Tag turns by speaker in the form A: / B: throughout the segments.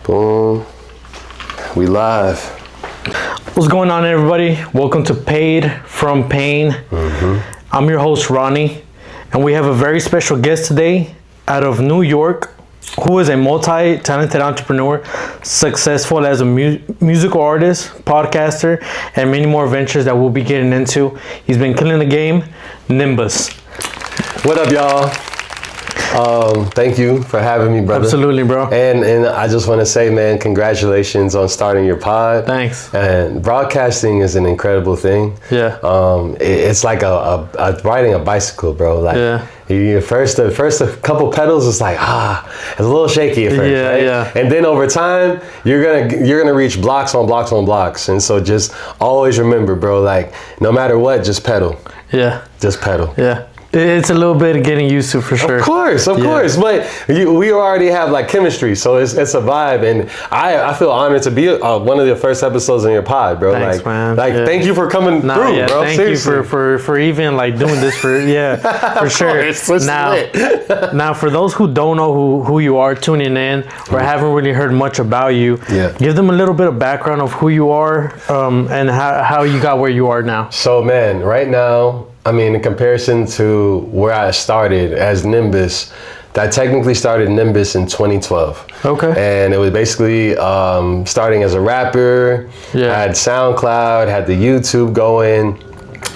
A: Boom. We live.
B: What's going on, everybody? Welcome to Paid from Pain. I'm your host, Ronnie, and we have a very special guest today out of New York, who is a multi-talented entrepreneur, successful as a musical artist, podcaster, and many more ventures that we'll be getting into. He's been killing the game, Nimbus.
A: What up, y'all? Thank you for having me, brother.
B: Absolutely, bro.
A: And I just want to say, man, congratulations on starting your pod.
B: Thanks.
A: And broadcasting is an incredible thing.
B: Yeah.
A: It's like a riding a bicycle, bro. Like,
B: yeah.
A: The first couple pedals is like it's a little shaky at first,
B: yeah,
A: right?
B: Yeah.
A: And then over time, you're gonna reach blocks on blocks on blocks. And so just always remember, bro, like no matter what, just pedal.
B: Yeah.
A: Just pedal.
B: Yeah. It's a little bit of getting used to, for sure.
A: Of course. But we already have like chemistry, so it's a vibe, and I feel honored to be one of the first episodes on your pod, bro.
B: Thanks, man.
A: Thank you for coming through, bro.
B: Thank
A: Seriously.
B: you for even like doing this for for sure. Now for those who don't know who you are tuning in or haven't really heard much about you, give them a little bit of background of who you are and how you got where you are now.
A: So, man, right now, I mean, in comparison to where I started as Nimbus, that technically started Nimbus in 2012.
B: Okay.
A: And it was basically starting as a rapper, had SoundCloud, had the YouTube going.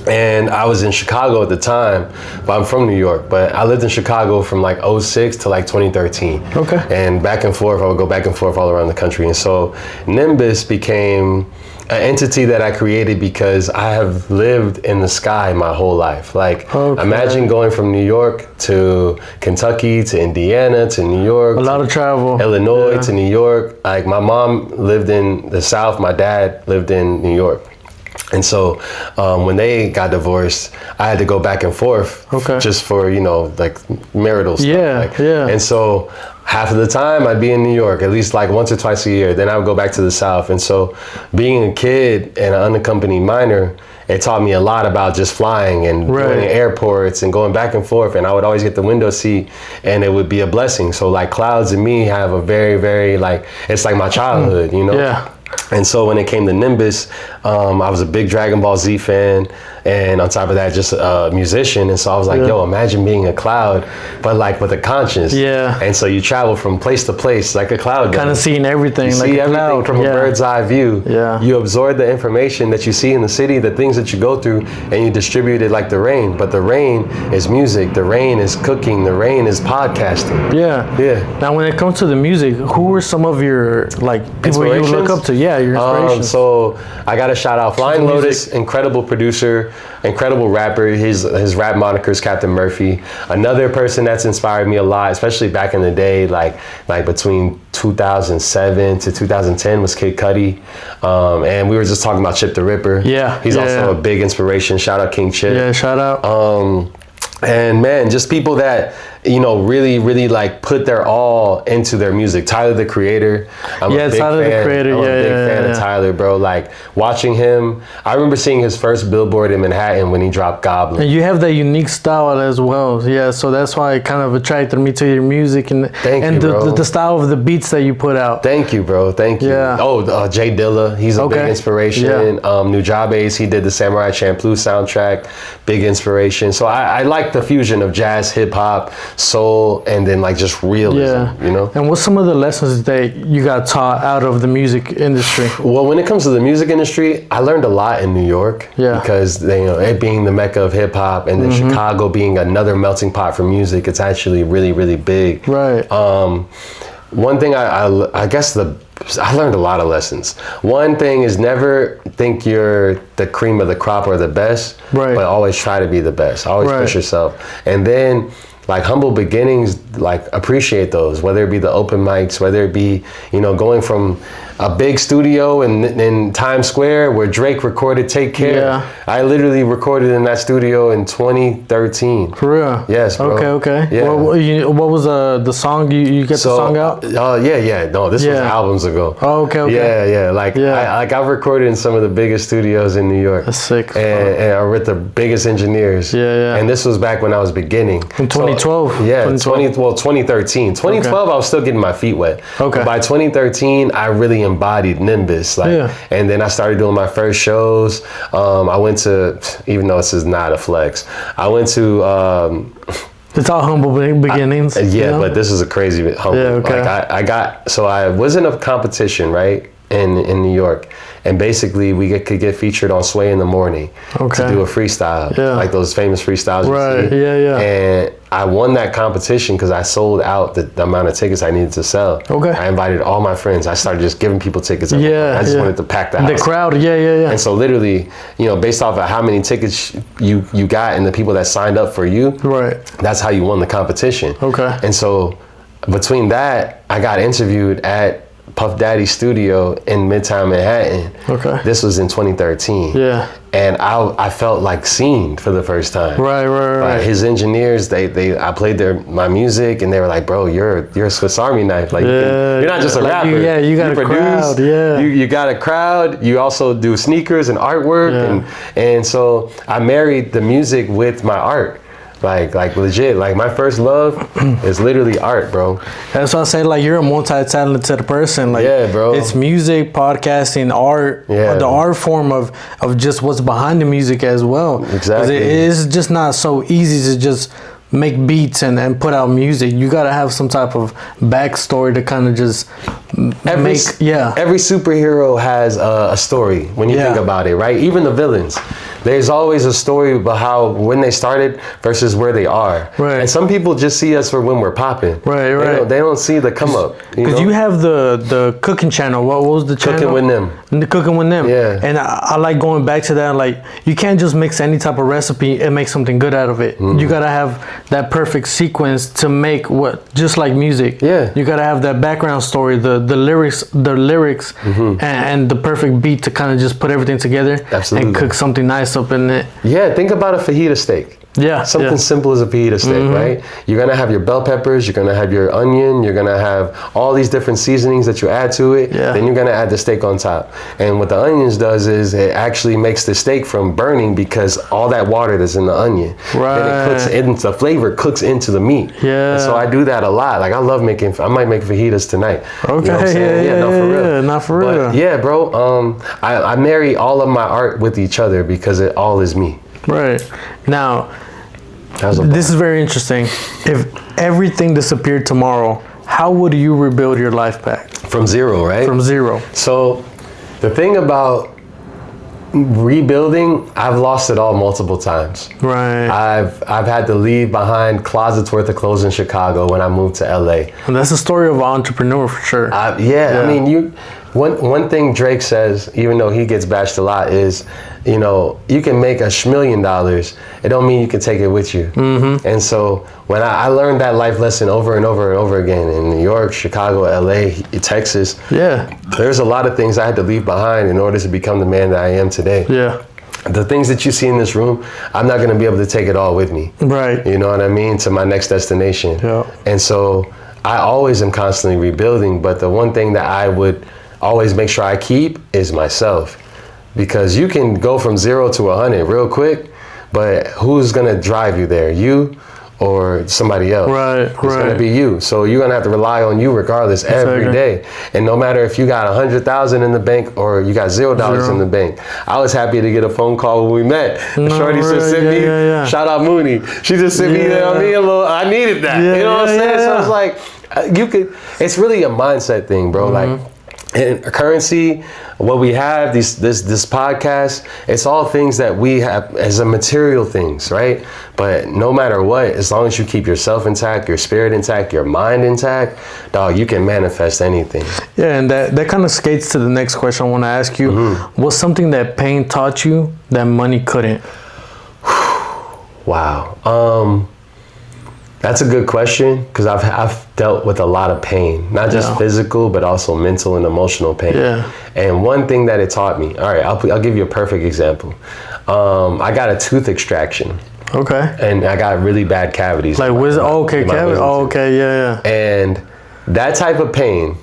A: And I was in Chicago at the time, but I'm from New York, but I lived in Chicago from like 06 to like 2013.
B: Okay.
A: And back and forth, I would go back and forth all around the country. And so Nimbus became an entity that I created because I have lived in the sky my whole life. Like, imagine going from New York to Kentucky to Indiana to New York.
B: A lot of travel.
A: Illinois to New York. Like, my mom lived in the South, my dad lived in New York. And so when they got divorced, I had to go back and forth just for, like marital stuff. And so half of the time I'd be in New York, at least like once or twice a year. Then I would go back to the South. And so being a kid and an unaccompanied minor, it taught me a lot about just flying and going to airports and going back and forth. And I would always get the window seat and it would be a blessing. So like clouds and me have a very, very it's like my childhood,
B: Yeah.
A: And so when it came to Nimbus, I was a big Dragon Ball Z fan. And on top of that, just a musician. And so I was like, yo, imagine being a cloud, but like with a conscience.
B: Yeah.
A: And so you travel from place to place like a cloud does.
B: Kind of seeing everything.
A: You
B: like
A: see
B: a
A: everything
B: cloud.
A: from a bird's eye view.
B: Yeah.
A: You absorb the information that you see in the city, the things that you go through, and you distribute it like the rain. But the rain is music. The rain is cooking. The rain is podcasting.
B: Yeah. Now, when it comes to the music, who are some of your people you look up to? Yeah, your inspirations.
A: So I got to shout out Flying Lotus, incredible producer, incredible rapper. His rap moniker is Captain Murphy. Another person that's inspired me a lot, especially back in the day, like between 2007 to 2010 was Kid Cudi. And we were just talking about Chip the Ripper.
B: Yeah.
A: He's also a big inspiration. Shout out King Chip.
B: Yeah, shout out.
A: And man, just people that, really, really put their all into their music. Tyler, the Creator. I'm a big fan of Tyler, bro. Like watching him, I remember seeing his first billboard in Manhattan when he dropped Goblin.
B: And you have that unique style as well. Yeah, so that's why it kind of attracted me to your music and the style of the beats that you put out.
A: Thank you, bro. Thank you. Yeah. Jay Dilla, he's a big inspiration. Yeah. Nujabes, he did the Samurai Champloo soundtrack, big inspiration. So I like the fusion of jazz, hip hop, soul, and then just realism,
B: And what's some of the lessons that you got taught out of the music industry?
A: Well, when it comes to the music industry, I learned a lot in New York because it being the mecca of hip hop, and then Chicago being another melting pot for music, it's actually really, really big.
B: Right.
A: One thing I guess I learned a lot of lessons. One thing is never think you're the cream of the crop or the best, but always try to be the best. Always push yourself. And then humble beginnings, appreciate those, whether it be the open mics, whether it be, going from a big studio in Times Square where Drake recorded Take Care.
B: Yeah.
A: I literally recorded in that studio in 2013.
B: For real?
A: Yes, bro.
B: Okay.
A: Yeah.
B: What was the song? You get the song out?
A: Yeah. No, this was albums ago.
B: Oh, okay.
A: Yeah. I've recorded in some of the biggest studios in New York.
B: That's sick.
A: And with the biggest engineers.
B: Yeah.
A: And this was back when I was beginning.
B: In 2012?
A: So, 2013. 2012, I was still getting my feet wet.
B: Okay.
A: But by 2013, I really embodied Nimbus. And then I started doing my first shows. I went to, even though this is not a flex, I went to...
B: it's all humble beginnings.
A: But this is a crazy humble.
B: Yeah, okay.
A: Like I was in a competition, right? In New York, and basically could get featured on Sway in the Morning to do a freestyle, like those famous freestyles.
B: Right. Yeah.
A: And I won that competition because I sold out the amount of tickets I needed to sell.
B: Okay.
A: I invited all my friends. I started just giving people tickets. I just wanted to pack the house.
B: The crowd. Yeah.
A: And so literally, based off of how many tickets you got and the people that signed up for you,
B: right,
A: that's how you won the competition.
B: Okay.
A: And so between that, I got interviewed at Puff Daddy's studio in Midtown Manhattan.
B: Okay.
A: This was in 2013.
B: Yeah.
A: And I felt like seen for the first time.
B: Right.
A: His engineers, I played my music, and they were like, "Bro, you're a Swiss Army knife. Like you're not just a rapper.
B: You got a crowd. Yeah.
A: You got a crowd. You also do sneakers and artwork, and so I married the music with my art. Like legit, like my first love is literally art, bro.
B: That's why I say, like, you're a multi-talented person. Like,
A: yeah, bro.
B: It's music, podcasting, art, the art form of just what's behind the music as well.
A: Exactly.
B: It is just not so easy to just make beats and put out music. You gotta have some type of backstory to kind of just
A: every superhero has a story when you think about it, right? Even the villains. There's always a story about how when they started versus where they are.
B: Right.
A: And some people just see us for when we're popping.
B: Right.
A: They don't see the come up.
B: Because you have the cooking channel. What was the channel?
A: Cooking with them.
B: The Cooking with Them.
A: Yeah.
B: And I like going back to that. Like, you can't just mix any type of recipe and make something good out of it. You gotta have that perfect sequence to make just like music.
A: Yeah.
B: You gotta have that background story, the lyrics, and the perfect beat to kind of just put everything together.
A: Absolutely.
B: And cook something nice up in it.
A: Yeah, think about a fajita steak.
B: Yeah.
A: Something simple as a fajita steak, right? You're gonna have your bell peppers, you're gonna have your onion, you're gonna have all these different seasonings that you add to it.
B: Yeah.
A: Then you're gonna add the steak on top. And what the onions does is it actually makes the steak from burning because all that water that's in the onion.
B: Right.
A: Then the flavor cooks into the meat.
B: Yeah.
A: And so I do that a lot. Like I might make fajitas tonight.
B: Okay.
A: You know what I'm saying? No, for real.
B: Yeah, not for real.
A: But yeah, bro. I marry all of my art with each other because it all is me.
B: Right. Now, this is very interesting. If everything disappeared tomorrow, how would you rebuild your life back?
A: From zero, right?
B: From zero.
A: So the thing about rebuilding, I've lost it all multiple times.
B: Right.
A: I've had to leave behind closets worth of clothes in Chicago when I moved to LA.
B: And that's the story of an entrepreneur for sure.
A: I mean, one thing Drake says, even though he gets bashed a lot, is, you can make $1 million. It don't mean you can take it with you. Mm-hmm. And so when I learned that life lesson over and over and over again in New York, Chicago, LA, Texas, there's a lot of things I had to leave behind in order to become the man that I am today.
B: Yeah.
A: The things that you see in this room, I'm not going to be able to take it all with me.
B: Right.
A: You know what I mean? To my next destination.
B: Yeah.
A: And so I always am constantly rebuilding, but the one thing that I would always make sure I keep is myself. Because you can go from 0 to 100 real quick, but who's gonna drive you there? You or somebody else?
B: Right.
A: It's gonna be you. So you're gonna have to rely on you regardless every day. And no matter if you got 100,000 in the bank or you got $0 in the bank. I was happy to get a phone call when we met. Shorty just sent me, shout out Mooney. She just sent me a little, I needed that. You know what I'm saying? So it's like, it's really a mindset thing, bro. Like, and currency, what we have, this podcast, it's all things that we have as a material things, right? But no matter what, as long as you keep yourself intact, your spirit intact, your mind intact, dog, you can manifest anything. Yeah,
B: and that kind of skates to the next question I want to ask you. What's something that pain taught you that money couldn't?
A: Wow. That's a good question, because I've dealt with a lot of pain, not just physical, but also mental and emotional pain.
B: Yeah.
A: And one thing that it taught me, all right, I'll give you a perfect example. I got a tooth extraction.
B: Okay.
A: And I got really bad cavities.
B: Like wisdom. Cavities. Oh, okay, yeah.
A: And that type of pain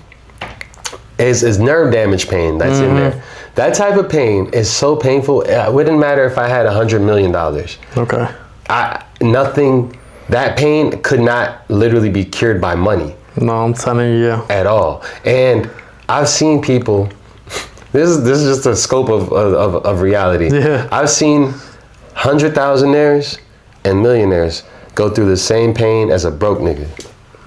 A: is nerve damage pain that's in there. That type of pain is so painful. It wouldn't matter if I had $100 million.
B: Okay.
A: That pain could not literally be cured by money.
B: No, I'm telling you.
A: At all. And I've seen people, this is just the scope of reality.
B: Yeah.
A: I've seen 100,000aires and millionaires go through the same pain as a broke nigga.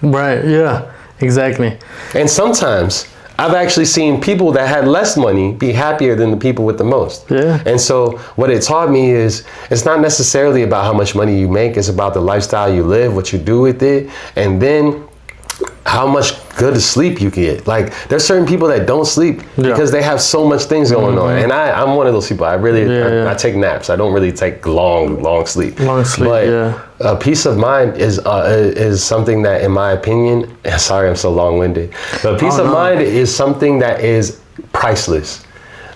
B: Right, yeah, exactly.
A: And sometimes I've actually seen people that had less money be happier than the people with the most.
B: Yeah.
A: And so what it taught me is it's not necessarily about how much money you make, it's about the lifestyle you live, what you do with it, and then how much good sleep you get. Like, there's certain people that don't sleep because they have so much things going on. And I'm one of those people. I take naps. I don't really take long sleep.
B: Long sleep,
A: but peace of mind is something that, in my opinion, sorry I'm so long-winded, but peace of mind is something that is priceless.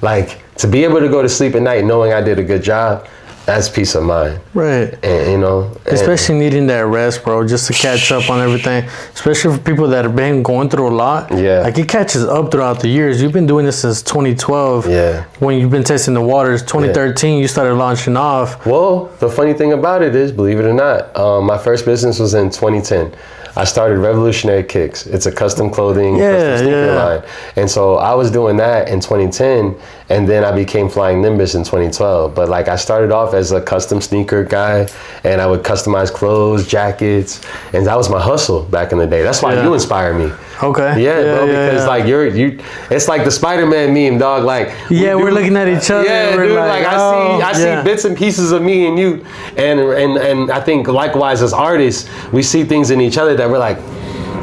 A: Like, to be able to go to sleep at night knowing I did a good job, that's peace of mind.
B: Right.
A: And,
B: especially needing that rest, bro, just to catch up on everything. Especially for people that have been going through a lot.
A: Yeah.
B: Like, it catches up throughout the years. You've been doing this since 2012.
A: Yeah.
B: When you've been testing the waters. 2013, you started launching off.
A: Well, the funny thing about it is, believe it or not, my first business was in 2010. I started Revolutionary Kicks. It's a custom clothing, custom sneaker line. And so I was doing that in 2010, and then I became Flying Nimbus in 2012. But like, I started off as a custom sneaker guy, and I would customize clothes, jackets, and that was my hustle back in the day. That's why you inspire me.
B: Okay.
A: Yeah, bro, because like you it's like the Spider-Man meme, dog. Like,
B: we're looking at each other.
A: Yeah, dude, like I see bits and pieces of me and you, and I think likewise as artists, we see things in each other that we're like,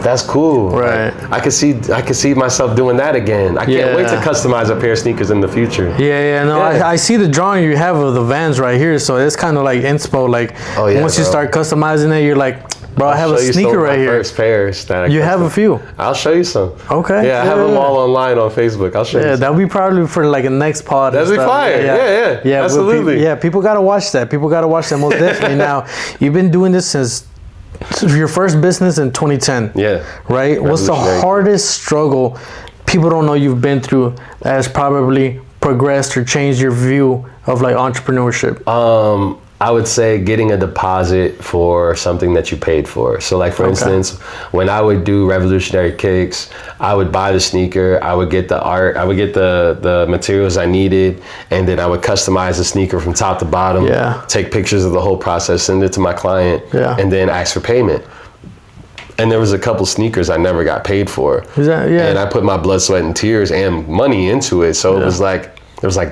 A: that's cool.
B: Right.
A: Like, I could see myself doing that again. I can't wait to customize a pair of sneakers in the future.
B: I see the drawing you have of the Vans right here, so it's kind of like inspo. Like, once you start customizing it, you're like, bro, I have a sneaker right here.
A: First pairs that
B: you have a few.
A: I'll show you some.
B: Okay.
A: Yeah, I have them all online on Facebook. I'll show you.
B: Yeah, that'll be probably for like a next pod.
A: That'd be fire. Yeah, absolutely.
B: People gotta watch that. People gotta watch that most definitely. Now, you've been doing this since your first business in 2010.
A: Yeah.
B: Right. What's the hardest struggle people don't know you've been through that has probably progressed or changed your view of like entrepreneurship?
A: I would say getting a deposit for something that you paid for. So like, for instance, when I would do Revolutionary Kicks, I would buy the sneaker, I would get the art, I would get the materials I needed, and then I would customize the sneaker from top to bottom, take pictures of the whole process, send it to my client, and then ask for payment. And there was a couple sneakers I never got paid for. And I put my blood, sweat, and tears and money into it. So it was like,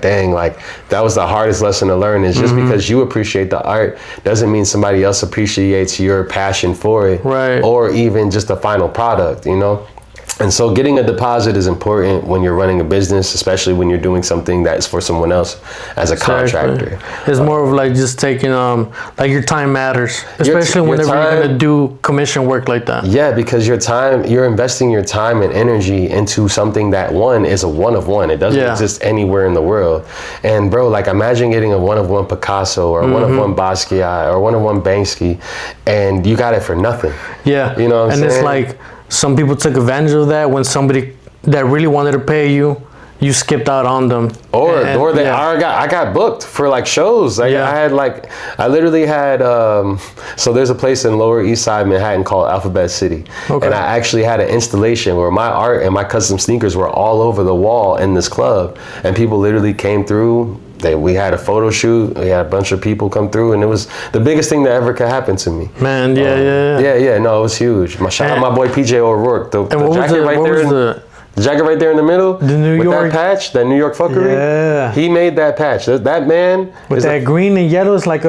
A: dang, like, that was the hardest lesson to learn, is just because you appreciate the art doesn't mean somebody else appreciates your passion for it.
B: Right.
A: Or even just the final product, you know? And so getting a deposit is important when you're running a business, especially when you're doing something that is for someone else as a contractor.
B: It's more of like just taking, like, your time matters, especially whenever you're going to do commission work like that.
A: Yeah, because you're investing your time and energy into something that, one, is a one-of-one. It doesn't exist anywhere in the world. And bro, like, imagine getting a one-of-one Picasso or a one-of-one Basquiat or one-of-one Banksy, and you got it for nothing.
B: Yeah.
A: You know what I'm saying?
B: And it's like, some people took advantage of that when somebody that really wanted to pay you skipped out on them. I got booked for like shows. I literally had, so there's a place in Lower East Side Manhattan called Alphabet City. And I actually had an installation where my art and my custom sneakers were all over the wall in this club. And people literally came through. We had a photo shoot. We had a bunch of people come through, and it was the biggest thing that ever could happen to me. Man,
A: no, it was huge. Shout out my boy PJ O'Rourke. The jacket right there in the middle,
B: the New York
A: that patch, that New York fuckery.
B: Yeah,
A: he made that patch. That man
B: with that green and yellow is like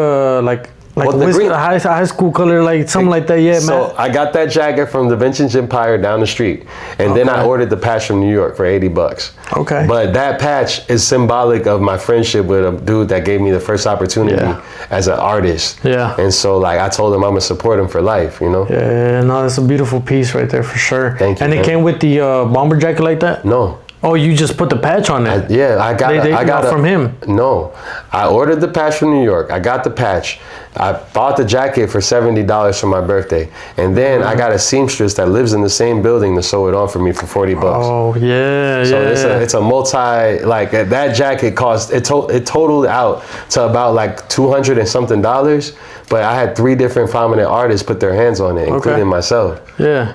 B: Like
A: Well, the green-
B: high school color, like something like that. Yeah,
A: So
B: man.
A: I got that jacket from the Vintage Empire down the street, and then I ordered the patch from New York for $80.
B: Okay.
A: But that patch is symbolic of my friendship with a dude that gave me the first opportunity as an artist.
B: Yeah.
A: And so like I told him I'm gonna support him for life, you know?
B: Yeah, no, that's a beautiful piece right there for sure.
A: Thank you,
B: And it
A: man.
B: came with the bomber jacket like that?
A: No.
B: Oh, you just put the patch on it?
A: I got
B: it from him?
A: No. I ordered the patch from New York. I got the patch. I bought the jacket for $70 for my birthday. And then I got a seamstress that lives in the same building to sew it on for me for $40.
B: Oh, yeah,
A: So
B: yeah.
A: it's a multi, like that jacket cost, it totaled out to about like $200 and something. But I had 3 different prominent artists put their hands on it, including myself.
B: Yeah.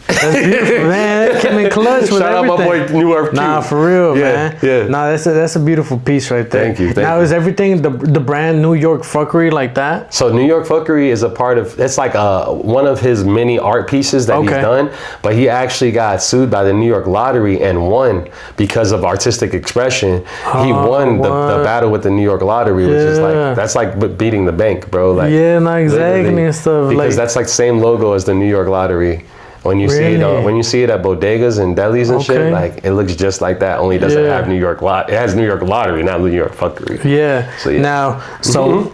B: That's beautiful, man. That came in clutch with
A: Shout out
B: everything.
A: my boy New York.
B: Nah, for real, man.
A: Yeah.
B: Nah, that's a beautiful piece right there.
A: Thank you.
B: Now, is everything the brand New York Fuckery like that?
A: So New York Fuckery is a part of, it's like one of his many art pieces that he's done, but he actually got sued by the New York Lottery and won because of artistic expression. He won the battle with the New York Lottery, which is like, that's like beating the bank, bro. Like,
B: not exactly and stuff.
A: Because that's like the same logo as the New York Lottery. When you see it at bodegas and delis and shit, like it looks just like that. Only it doesn't have New York It has New York Lottery, not New York Fuckery.
B: Yeah. So, now,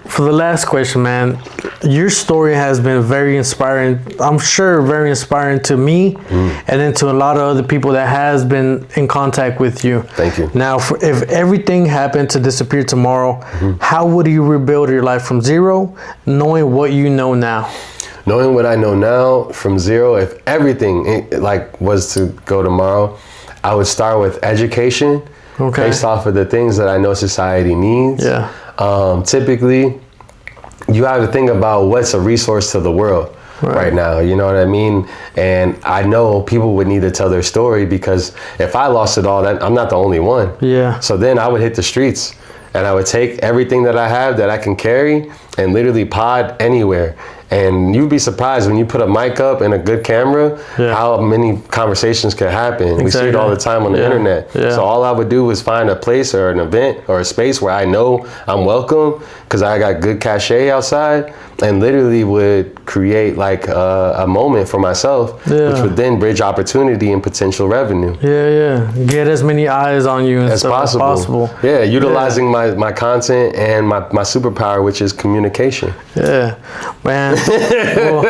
B: for the last question, man, your story has been very inspiring. I'm sure very inspiring to me, and then to a lot of other people that has been in contact with you.
A: Thank you.
B: Now, if everything happened to disappear tomorrow, how would you rebuild your life from zero, knowing what you know now?
A: Knowing what I know now from zero, if everything like was to go tomorrow, I would start with education based off of the things that I know society needs.
B: Yeah.
A: Typically, you have to think about what's a resource to the world right now. You know what I mean? And I know people would need to tell their story because if I lost it all, I'm not the only one.
B: Yeah.
A: So then I would hit the streets. And I would take everything that I have that I can carry and literally pod anywhere. And you'd be surprised when you put a mic up and a good camera, how many conversations can happen. Exactly. We see it all the time on the internet. Yeah. So all I would do is find a place or an event or a space where I know I'm welcome because I got good cachet outside, and literally would create like a moment for myself, which would then bridge opportunity and potential revenue.
B: Yeah. Get as many eyes on you as possible.
A: Yeah, utilizing my content and my superpower, which is communication.
B: Yeah, man. Well,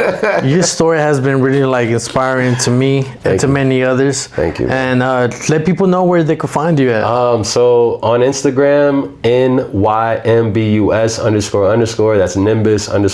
B: your story has been really like inspiring to me and to many others.
A: Thank you.
B: And let people know where they can find you at.
A: So on Instagram, NYMBUS __. That's Nimbus __.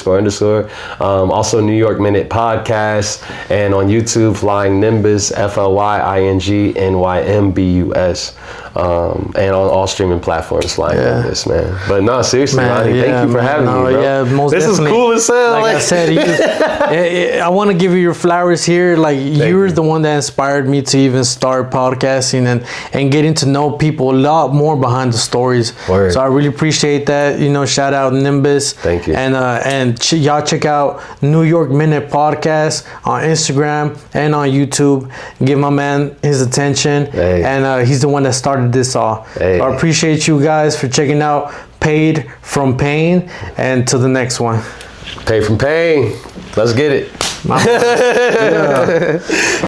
A: Also New York Minute Podcast, and on YouTube, Flying Nimbus, FLYING NYMBUS. And on all streaming platforms, Flying Nimbus, man. But no, seriously, Ronnie, thank you for having me, bro.
B: Yeah, most
A: this
B: definitely.
A: is cool as hell.
B: Like I said, I want to give you your flowers here. Like you're the one that inspired me to even start podcasting and getting to know people a lot more behind the stories.
A: Word.
B: So I really appreciate that. You know, shout out Nimbus.
A: Thank you.
B: And y'all check out New York Minute Podcast on Instagram and on YouTube. Give my man his attention.
A: Hey.
B: And he's the one that started this all.
A: Hey.
B: So I appreciate you guys for checking out Paid from Pain, and to the next one.
A: Paid from Pain. Let's get it.